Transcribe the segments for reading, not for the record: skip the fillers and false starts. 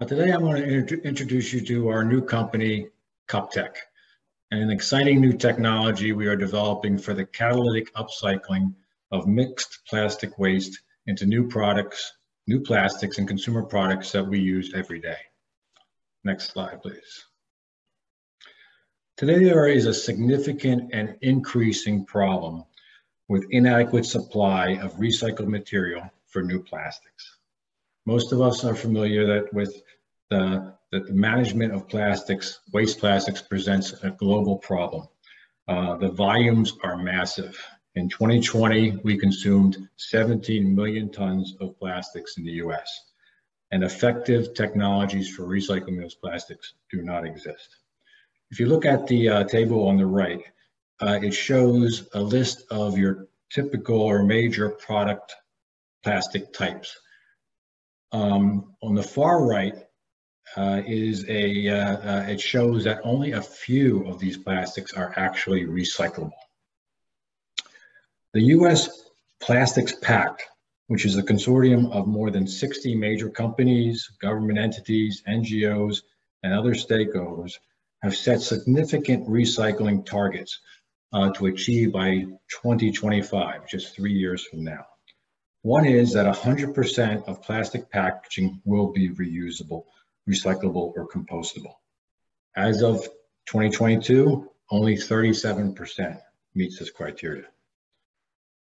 Today I'm going to introduce you to our new company, CUPtech, and an exciting new technology we are developing for the catalytic upcycling of mixed plastic waste into new products, new plastics and consumer products that we use every day. Next slide, please. Today there is a significant and increasing problem with inadequate supply of recycled material for new plastics. Most of us are familiar with that the management of plastics, waste plastics, presents a global problem. The volumes are massive. In 2020, we consumed 17 million tons of plastics in the US, and effective technologies for recycling those plastics do not exist. If you look at the table on the right, it shows a list of your typical or major product plastic types. On the far right it shows that only a few of these plastics are actually recyclable. The US Plastics Pact, which is a consortium of more than 60 major companies, government entities, NGOs, and other stakeholders, have set significant recycling targets to achieve by 2025, just 3 years from now. One is that 100% of plastic packaging will be reusable, recyclable, or compostable. As of 2022, only 37% meets this criteria.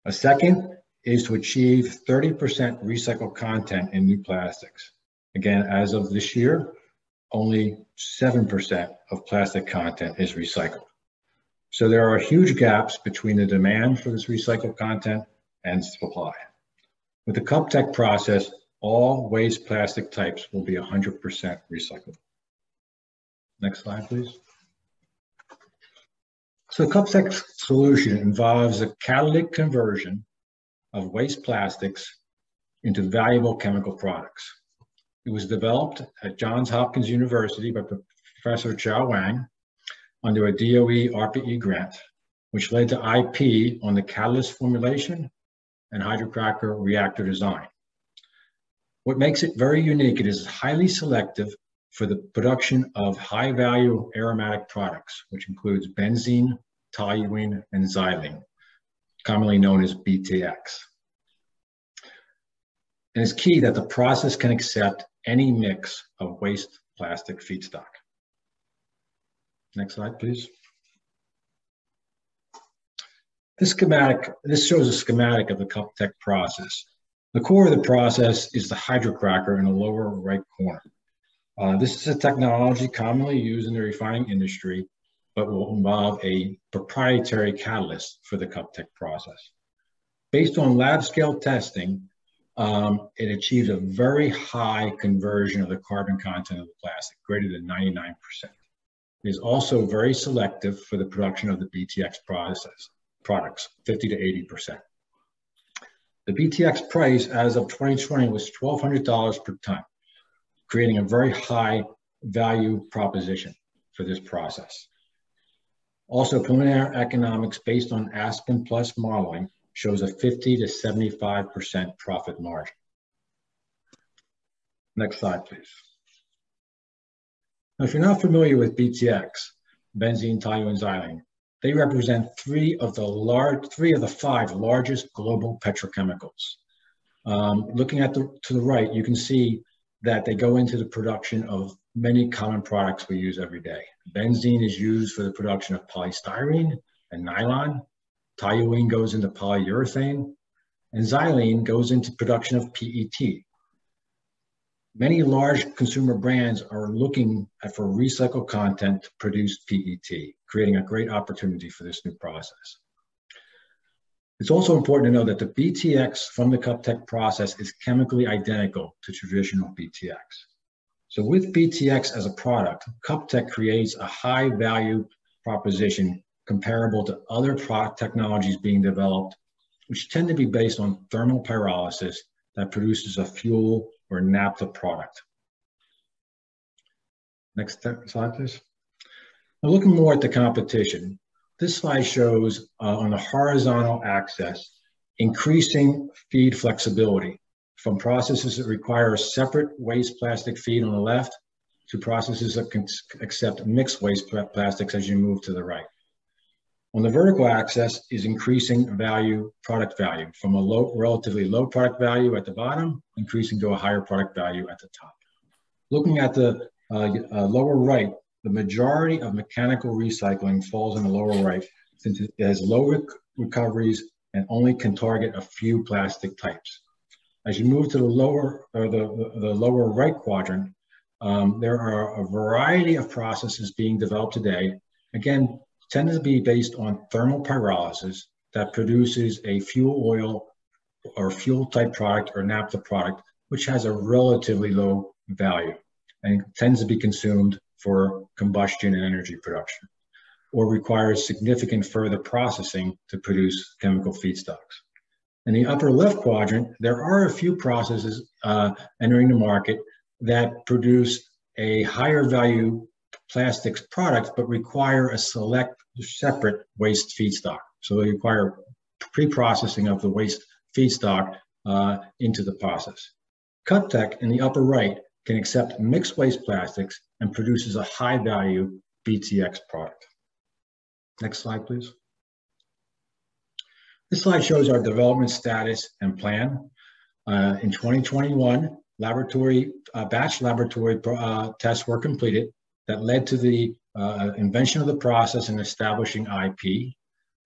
A second is to achieve 30% recycled content in new plastics. Again, as of this year, only 7% of plastic content is recycled. So there are huge gaps between the demand for this recycled content and supply. With the CUPtech process, all waste plastic types will be 100% recyclable. Next slide, please. So CUPtech's solution involves a catalytic conversion of waste plastics into valuable chemical products. It was developed at Johns Hopkins University by Professor Chao Wang under a DOE ARPA-e grant, which led to IP on the catalyst formulation and hydrocracker reactor design. What makes it very unique, it is highly selective for the production of high-value aromatic products, which includes benzene, toluene, and xylene, commonly known as BTX. And it's key that the process can accept any mix of waste plastic feedstock. Next slide, please. This shows a schematic of the CUPtech process. The core of the process is the hydrocracker in the lower right corner. This is a technology commonly used in the refining industry, but will involve a proprietary catalyst for the CUPtech process. Based on lab scale testing, it achieves a very high conversion of the carbon content of the plastic, greater than 99%. It is also very selective for the production of the BTX products, 50 to 80%. The BTX price as of 2020 was $1,200 per ton, creating a very high value proposition for this process. Also, preliminary economics based on Aspen Plus modeling shows a 50 to 75% profit margin. Next slide, please. Now, if you're not familiar with BTX, benzene, toluene, and xylene, they represent three of the five largest global petrochemicals. Looking to the right, you can see that they go into the production of many common products we use every day. Benzene is used for the production of polystyrene and nylon. Toluene goes into polyurethane, and xylene goes into production of PET. Many large consumer brands are looking for recycled content to produce PET, creating a great opportunity for this new process. It's also important to know that the BTX from the CUPtech process is chemically identical to traditional BTX. So with BTX as a product, CUPtech creates a high value proposition comparable to other product technologies being developed, which tend to be based on thermal pyrolysis that produces a fuel or naphtha product. Next slide, please. Now, looking more at the competition, this slide shows on the horizontal axis increasing feed flexibility from processes that require a separate waste plastic feed on the left to processes that can accept mixed waste plastics as you move to the right. On the vertical axis is increasing value, product value, from a relatively low product value at the bottom, increasing to a higher product value at the top. Looking at the lower right, the majority of mechanical recycling falls in the lower right, since it has low recoveries and only can target a few plastic types. As you move to the lower, or the lower right quadrant, there are a variety of processes being developed today, again, tend to be based on thermal pyrolysis that produces a fuel oil or fuel type product or naphtha product, which has a relatively low value and tends to be consumed for combustion and energy production, or requires significant further processing to produce chemical feedstocks. In the upper left quadrant, there are a few processes entering the market that produce a higher value plastics product, but require a separate waste feedstock. So they require pre-processing of the waste feedstock into the process. CUPtech in the upper right can accept mixed waste plastics and produces a high value BTX product. Next slide, please. This slide shows our development status and plan. In 2021, batch laboratory tests were completed that led to the invention of the process and establishing IP.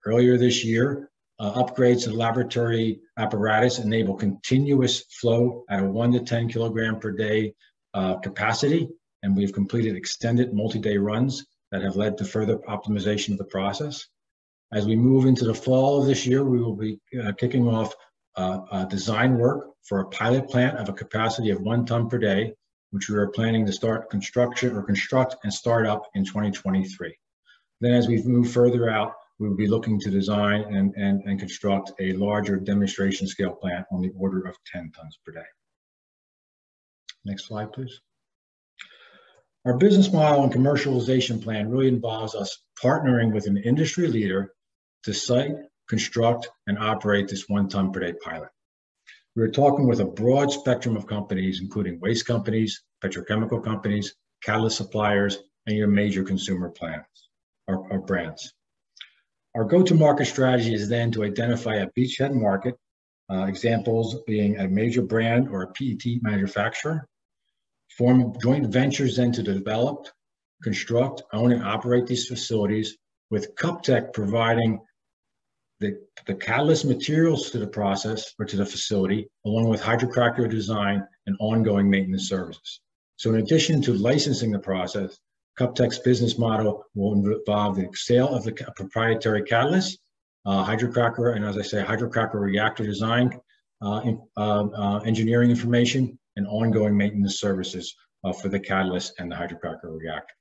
Earlier this year, upgrades to the laboratory apparatus enable continuous flow at a 1 to 10 kilogram per day capacity, and we've completed extended multi-day runs that have led to further optimization of the process. As we move into the fall of this year, we will be kicking off design work for a pilot plant of a capacity of 1 ton per day, which we are planning to start construct and start up in 2023. Then as we move further out, we will be looking to design and construct a larger demonstration scale plant on the order of 10 tons per day. Next slide, please. Our business model and commercialization plan really involves us partnering with an industry leader to site, construct, and operate this 1 ton per day pilot. We're talking with a broad spectrum of companies, including waste companies, petrochemical companies, catalyst suppliers, and your major consumer brands. Our go-to-market strategy is then to identify a beachhead market, examples being a major brand or a PET manufacturer, form joint ventures then to develop, construct, own, and operate these facilities, with CUPtech providing the catalyst materials to the process or to the facility, along with hydrocracker design and ongoing maintenance services. So in addition to licensing the process, CUPtech's business model will involve the sale of the proprietary catalyst, hydrocracker, and as I say, hydrocracker reactor design, engineering information, and ongoing maintenance services for the catalyst and the hydrocracker reactor.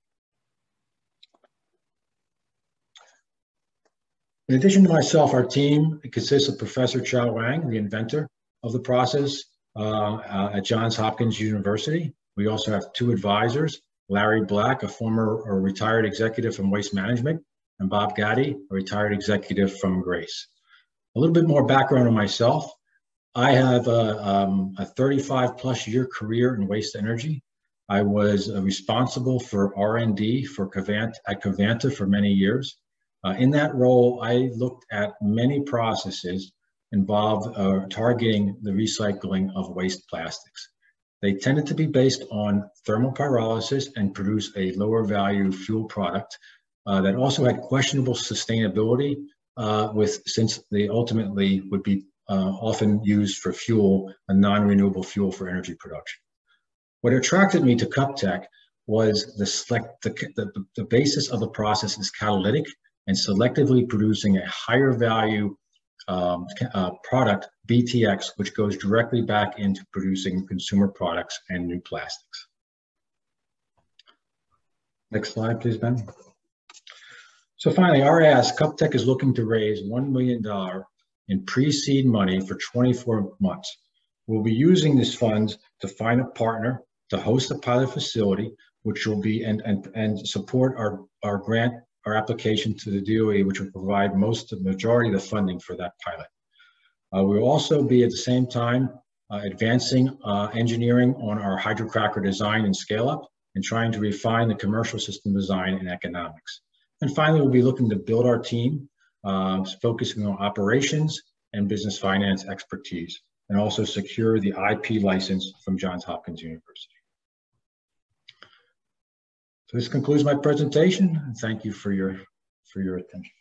In addition to myself, our team consists of Professor Chao Wang, the inventor of the process at Johns Hopkins University. We also have 2 advisors, Larry Black, a former or retired executive from Waste Management, and Bob Gaddy, a retired executive from Grace. A little bit more background on myself. I have a 35 plus year career in waste energy. I was responsible for R&D at Covanta for many years. In that role, I looked at many processes involved targeting the recycling of waste plastics. They tended to be based on thermal pyrolysis and produce a lower value fuel product that also had questionable sustainability since they ultimately would be often used for fuel, a non-renewable fuel for energy production. What attracted me to CUPtech was the basis of the process is catalytic and selectively producing a higher value product, BTX, which goes directly back into producing consumer products and new plastics. Next slide, please, Ben. So finally, our ask, CUPtech is looking to raise $1 million in pre-seed money for 24 months. We'll be using these funds to find a partner to host a pilot facility, which will be and support our grant, our application to the DOE, which will provide the majority of the funding for that pilot. We'll also be at the same time advancing engineering on our hydrocracker design and scale up, and trying to refine the commercial system design and economics. And finally, we'll be looking to build our team, focusing on operations and business finance expertise, and also secure the IP license from Johns Hopkins University. So this concludes my presentation, and thank you for your attention.